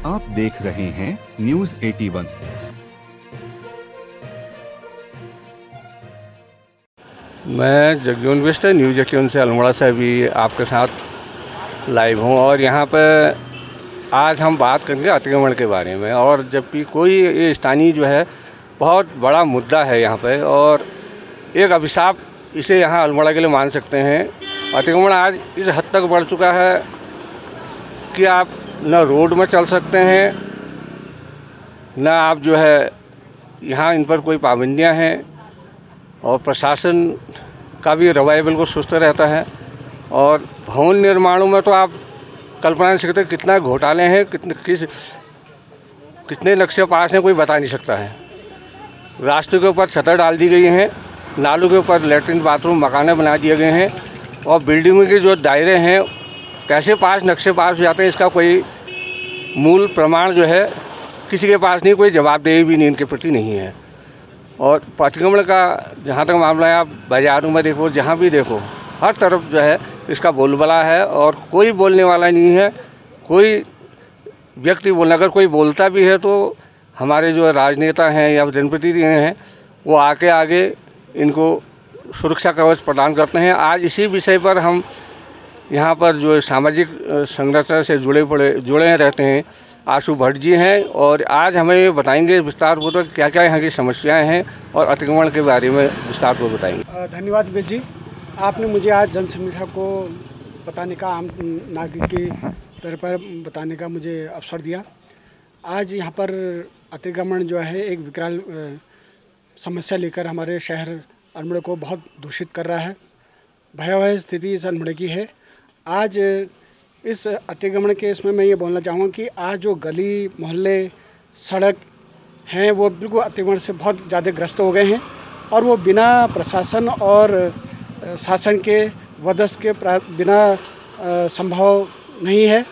आप देख रहे हैं न्यूज 81। मैं जगजीवन बिष्ट न्यूज 81 से अल्मोड़ा से अभी आपके साथ लाइव हूँ और यहाँ पर आज हम बात करेंगे अतिक्रमण के बारे में। और जबकि कोई ये स्थानीय जो है बहुत बड़ा मुद्दा है यहाँ पे और एक अभिशाप इसे यहाँ अल्मोड़ा के लिए मान सकते हैं। अतिक्रमण आज इस हद तक बढ़ चुका है कि आप न रोड में चल सकते हैं, न आप जो है यहाँ इन पर कोई पाबंदियाँ हैं और प्रशासन का भी रवैया बिल्कुल सुस्त रहता है। और भवन निर्माणों में तो आप कल्पना नहीं सकते कितना घोटाले हैं, कितने नक्शे पास हैं, कोई बता नहीं सकता है। रास्तों के ऊपर छतर डाल दी गई हैं, नालों के ऊपर लेटरिन बाथरूम मकाने बना दिए गए हैं और बिल्डिंगों के जो दायरे हैं कैसे पास नक्शे पास हो जाते हैं इसका कोई मूल प्रमाण जो है किसी के पास नहीं, कोई जवाबदेही भी नहीं इनके प्रति नहीं है। और अतिक्रमण का जहाँ तक मामला है, आप बाज़ारों में देखो, जहाँ भी देखो, हर तरफ जो है इसका बोलबाला है और कोई बोलने वाला नहीं है। कोई व्यक्ति बोलना, अगर कोई बोलता भी है तो हमारे जो राजनेता हैं या जनप्रतिनिधि हैं वो आगे इनको सुरक्षा कवच प्रदान करते हैं। आज इसी विषय पर हम यहाँ पर जो सामाजिक संरचना से जुड़े रहते हैं आशु भट्ट जी हैं और आज हमें बताएंगे विस्तारपूर्वक क्या क्या यहाँ की समस्याएं हैं और अतिक्रमण के बारे में विस्तारपूर्वक बताएंगे। धन्यवाद विवेक जी, आपने मुझे आज जनसमस्या को बताने का, आम नागरिक की तरह पर बताने का मुझे अवसर दिया। आज यहाँ पर अतिक्रमण जो है एक विकराल समस्या लेकर हमारे शहर अल्मोड़ा को बहुत दूषित कर रहा है। भयावह स्थिति इस अल्मोड़ा की है। आज इस अतिक्रमण के इसमें मैं ये बोलना चाहूँगा कि आज जो गली मोहल्ले सड़क हैं वो बिल्कुल अतिक्रमण से बहुत ज़्यादा ग्रस्त हो गए हैं और वो बिना प्रशासन और शासन के वदस के बिना संभव नहीं है।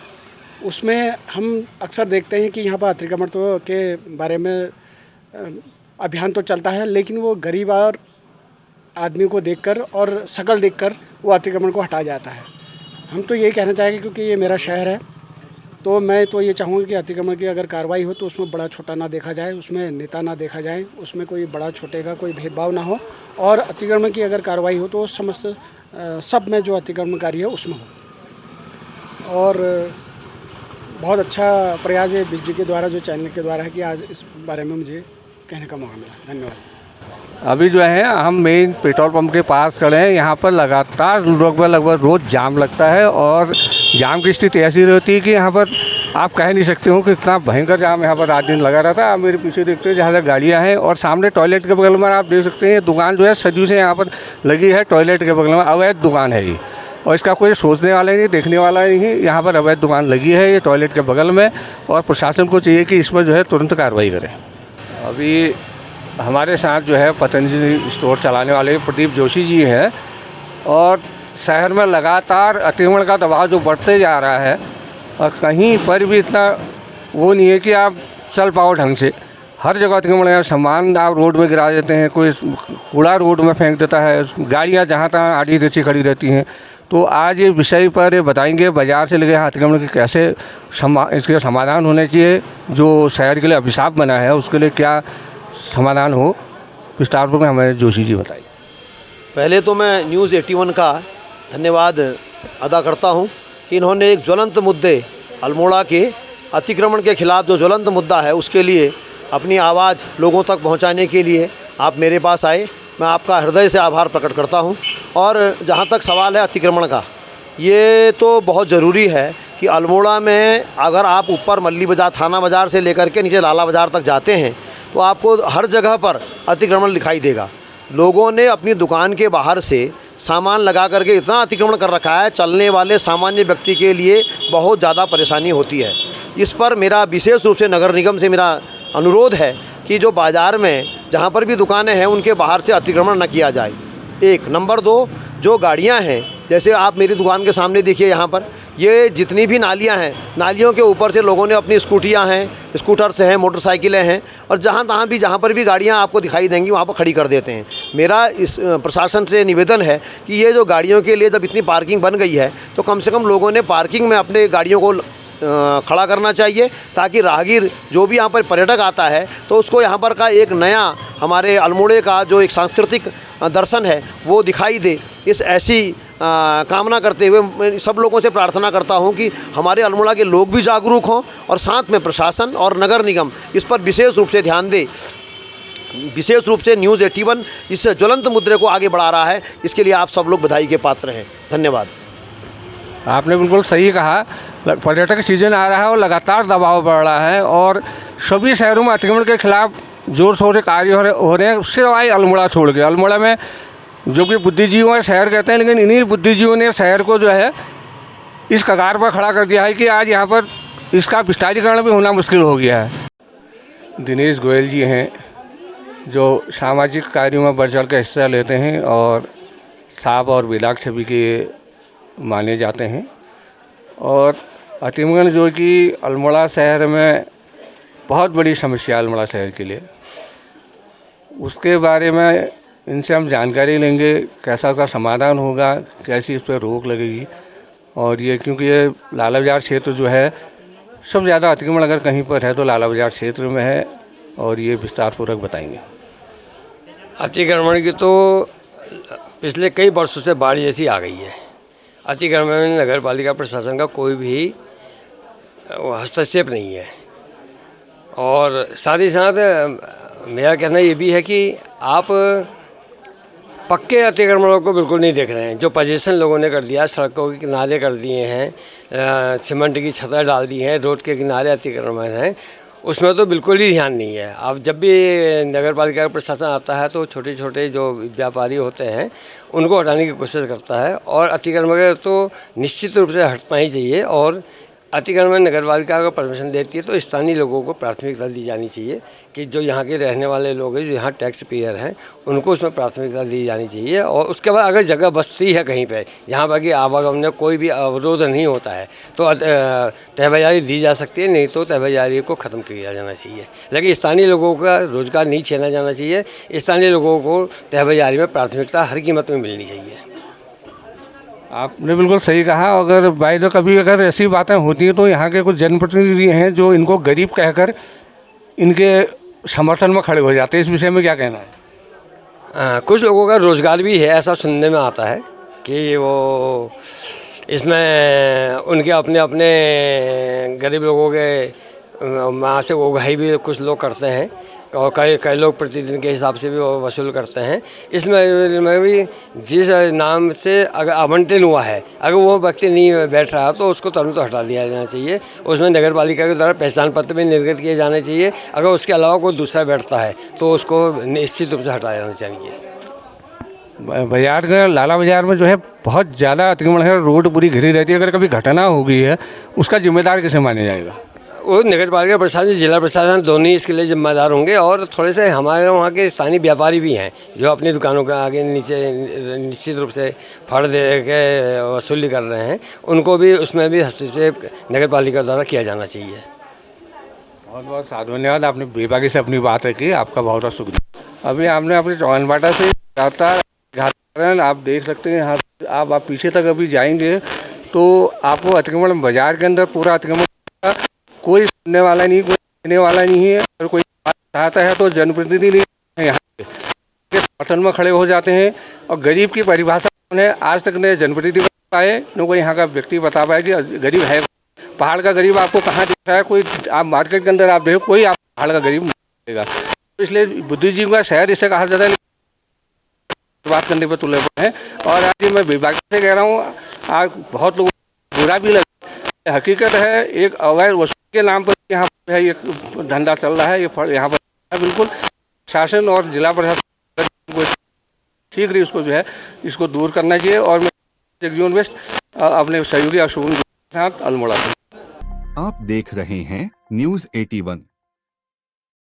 उसमें हम अक्सर देखते हैं कि यहाँ पर अतिक्रमण तो के बारे में अभियान तो चलता है, लेकिन वो गरीब और आदमी को देखकर और शकल देखकर वो अतिक्रमण को हटाया जाता है। हम तो यही कहना चाहेंगे, क्योंकि ये मेरा शहर है, तो मैं तो ये चाहूँगा कि अतिक्रमण की अगर कार्रवाई हो तो उसमें बड़ा छोटा ना देखा जाए, उसमें नेता ना देखा जाए, उसमें कोई बड़ा छोटे का कोई भेदभाव ना हो और अतिक्रमण की अगर कार्रवाई हो तो समस्त सब में जो अतिक्रमणकारी है उसमें हो। और बहुत अच्छा प्रयास है बीजी के द्वारा, जो चैनल के द्वारा है, कि आज इस बारे में मुझे कहने का मौका मिला। धन्यवाद। अभी जो है हम मेन पेट्रोल पंप के पास खड़े हैं। यहाँ पर लगातार लगभग रोज़ जाम लगता है और जाम की स्थिति ऐसी रहती है कि यहाँ पर आप कह नहीं सकते हो कि इतना भयंकर जाम यहाँ पर रात दिन लगा रहता है। आप मेरे पीछे देखते हैं जहाँ से गाड़ियाँ हैं और सामने टॉयलेट के बगल में आप देख सकते हैं दुकान जो है सदियों से यहाँ पर लगी है। टॉयलेट के बगल में अवैध दुकान है ये और इसका कोई सोचने वाला नहीं, देखने वाला नहीं है। यहाँ पर अवैध दुकान लगी है ये टॉयलेट के बगल में और प्रशासन को चाहिए कि इसमें जो है तुरंत कार्रवाई करें। अभी हमारे साथ जो है पतंजलि स्टोर चलाने वाले प्रदीप जोशी जी हैं और शहर में लगातार अतिक्रमण का दबाव जो बढ़ते जा रहा है और कहीं पर भी इतना वो नहीं है कि आप चल पाओ ढंग से। हर जगह अतिक्रमण है, सामान आप रोड में गिरा देते हैं, कोई कूड़ा रोड में फेंक देता है, गाड़ियाँ जहाँ तहाँ आड़ी तेची खड़ी रहती हैं। तो आज ये विषय पर बताएंगे बाजार से लेकर अतिक्रमण के कैसे इसके समाधान होने चाहिए, जो शहर के लिए अभिशाप बना है उसके लिए क्या समाधान हो। विस्तारपूर्वक हमें जोशी जी बताइए। पहले तो मैं न्यूज़ 81 का धन्यवाद अदा करता हूं कि इन्होंने एक ज्वलंत मुद्दे अल्मोड़ा के अतिक्रमण के खिलाफ जो ज्वलंत मुद्दा है उसके लिए अपनी आवाज़ लोगों तक पहुंचाने के लिए आप मेरे पास आए। मैं आपका हृदय से आभार प्रकट करता हूं। और जहां तक सवाल है अतिक्रमण का, ये तो बहुत ज़रूरी है कि अल्मोड़ा में अगर आप ऊपर मल्ली बाज़ार, थाना बाज़ार से लेकर के नीचे लाला बाज़ार तक जाते हैं तो आपको हर जगह पर अतिक्रमण दिखाई देगा। लोगों ने अपनी दुकान के बाहर से सामान लगा करके इतना अतिक्रमण कर रखा है, चलने वाले सामान्य व्यक्ति के लिए बहुत ज़्यादा परेशानी होती है। इस पर मेरा विशेष रूप से नगर निगम से मेरा अनुरोध है कि जो बाज़ार में जहाँ पर भी दुकानें हैं उनके बाहर से अतिक्रमण न किया जाए। एक नंबर 2, जो गाड़ियाँ हैं, जैसे आप मेरी दुकान के सामने देखिए, यहाँ पर ये जितनी भी नालियाँ हैं, नालियों के ऊपर से लोगों ने अपनी स्कूटियाँ हैं, स्कूटर्स हैं, मोटरसाइकिलें हैं, और जहाँ पर भी गाड़ियाँ आपको दिखाई देंगी वहाँ पर खड़ी कर देते हैं। मेरा इस प्रशासन से निवेदन है कि ये जो गाड़ियों के लिए जब इतनी पार्किंग बन गई है तो कम से कम लोगों ने पार्किंग में अपने गाड़ियों को खड़ा करना चाहिए, ताकि राहगीर जो भी यहाँ पर पर्यटक आता है तो उसको यहाँ पर का एक नया हमारे अल्मोड़े का जो एक सांस्कृतिक दर्शन है वो दिखाई दे। इस ऐसी कामना करते हुए मैं सब लोगों से प्रार्थना करता हूँ कि हमारे अल्मोड़ा के लोग भी जागरूक हों और साथ में प्रशासन और नगर निगम इस पर विशेष रूप से ध्यान दे। विशेष रूप से न्यूज़ 81 इस ज्वलंत मुद्दे को आगे बढ़ा रहा है, इसके लिए आप सब लोग बधाई के पात्र हैं। धन्यवाद। आपने बिल्कुल सही कहा। पर्यटक सीजन आ रहा है और लगातार दबाव बढ़ रहा है और सभी शहरों में अतिक्रमण के खिलाफ जोर शोर से कार्य हो रहे हैं, सिवाय अल्मोड़ा छोड़ के। अल्मोड़ा में जो कि बुद्धिजीवियों का शहर कहते हैं, लेकिन इन्हीं बुद्धिजीवियों ने शहर को जो है इस कगार पर खड़ा कर दिया है कि आज यहाँ पर इसका विस्तारीकरण भी होना मुश्किल हो गया है। दिनेश गोयल जी हैं जो सामाजिक कार्यों में बढ़ चढ़ कर हिस्सा लेते हैं और साफ और बेदाग छवि के माने जाते हैं। और अतिक्रमण जो कि अल्मोड़ा शहर में बहुत बड़ी समस्या है अल्मोड़ा शहर के लिए, उसके बारे में इनसे हम जानकारी लेंगे, कैसा उसका समाधान होगा, कैसी इस पर रोक लगेगी। और ये क्योंकि ये लाला बाजार क्षेत्र जो है सबसे ज़्यादा अतिक्रमण अगर कहीं पर है तो लाला बाजार क्षेत्र में है, और ये विस्तारपूर्वक बताएंगे। अतिक्रमण की तो पिछले कई वर्षों से बाढ़ जैसी आ गई है। अतिक्रमण में नगर पालिका प्रशासन का कोई भी हस्तक्षेप नहीं है। और साथ ही साथ मेरा कहना ये भी है कि आप पक्के अतिक्रमणों को बिल्कुल नहीं देख रहे हैं। जो पोजीशन लोगों ने कर दिया, सड़कों के किनारे कर दिए हैं, सीमेंट की छतें डाल दी हैं, रोड के किनारे अतिक्रमण हैं, उसमें तो बिल्कुल ही ध्यान नहीं है। अब जब भी नगर पालिका का प्रशासन आता है तो छोटे छोटे जो व्यापारी होते हैं उनको हटाने की कोशिश करता है, और अतिक्रमण तो निश्चित रूप से हटना ही चाहिए। और अतिक्रमण नगर पालिका को परमिशन देती है तो स्थानीय लोगों को प्राथमिकता दी जानी चाहिए कि जो यहाँ के रहने वाले लोग हैं, जो यहाँ टैक्स पेयर हैं, उनको उसमें प्राथमिकता दी जानी चाहिए। और उसके बाद अगर जगह बचती है कहीं पे जहाँ पर कि आवागमन में कोई भी अवरोध नहीं होता है तो तहबाजारी दी जा सकती है, नहीं तो तहबाजारी को ख़त्म किया जाना चाहिए। लेकिन स्थानीय लोगों का रोज़गार नहीं छीना जाना चाहिए। स्थानीय लोगों को तहबाजारी में प्राथमिकता हर कीमत में मिलनी चाहिए। आपने बिल्कुल सही कहा। अगर बाई द कभी अगर ऐसी बातें होती हैं तो यहाँ के कुछ जनप्रतिनिधि हैं जो इनको गरीब कहकर इनके समर्थन में खड़े हो जाते हैं। इस विषय में क्या कहना है? कुछ लोगों का रोज़गार भी है, ऐसा सुनने में आता है कि वो इसमें उनके अपने अपने गरीब लोगों के वहाँ से उगाही भी कुछ लोग करते हैं, और कई लोग प्रतिदिन के हिसाब से भी वो वसूल करते हैं। इसमें भी जिस नाम से अगर आवंटन हुआ है, अगर वो व्यक्ति नहीं बैठ रहा तो उसको तुरंत हटा दिया जाना चाहिए। उसमें नगर पालिका के द्वारा पहचान पत्र भी निर्गत किए जाने चाहिए। अगर उसके अलावा कोई दूसरा बैठता है तो उसको निश्चित रूप से हटाया जाना चाहिए। बाजार का लाला बाजार में जो है बहुत ज़्यादा अतिक्रमण है, रोड पूरी घिरी रहती है। अगर कभी घटना हो गई है उसका जिम्मेदार किसे माना जाएगा? वो नगर पालिका प्रशासन, जिला प्रशासन दोनों ही इसके लिए जिम्मेदार होंगे। और थोड़े से हमारे वहाँ के स्थानीय व्यापारी भी हैं जो अपनी दुकानों के आगे नीचे निश्चित रूप से फड़ दे के वसूली कर रहे हैं, उनको भी उसमें भी हस्तक्षेप नगर पालिका द्वारा किया जाना चाहिए। बहुत बहुत धन्यवाद। आपने बेबाकी से अपनी बात रखी, आपका बहुत बहुत शुक्रिया। अभी आपने अपने चौनबाटा से घाटन आप देख सकते हैं। यहाँ आप पीछे तक अभी जाएंगे तो आपको अतिक्रमण बाजार के अंदर पूरा अतिक्रमण, कोई सुनने वाला नहीं, कोई सुनने वाला नहीं है। अगर कोई बात चाहता है तो जनप्रतिनिधि नहीं यहाँ के समर्थन में खड़े हो जाते हैं। और गरीब की परिभाषा उन्हें आज तक ने जनप्रतिनिधि बता पाए, न कोई यहाँ का व्यक्ति बता पाए कि गरीब है। पहाड़ का गरीब आपको कहाँ दिख रहा है? कोई आप मार्केट के अंदर आप देखो, कोई आप पहाड़ का गरीब नहीं मिलेगा। तो इसलिए बुद्धिजीवी का शहर इसे कहा जाता है, बात करने पर तुले हैं। और आज मैं विभाग से कह रहा हूँ, आज बहुत लोगों को बुरा भी लगा। हकीकत है एक अवैध वसूली के नाम पर यहाँ पर है ये धंधा चल रहा है। ये यहाँ पर बिल्कुल शासन और जिला प्रशासन को शीघ्र इसको जो है इसको दूर करना चाहिए। और मैं जगजीवन वेस्ट अपने सहयोगी अशोक के साथ अल्मोड़ा से। आप देख रहे हैं न्यूज़ 81।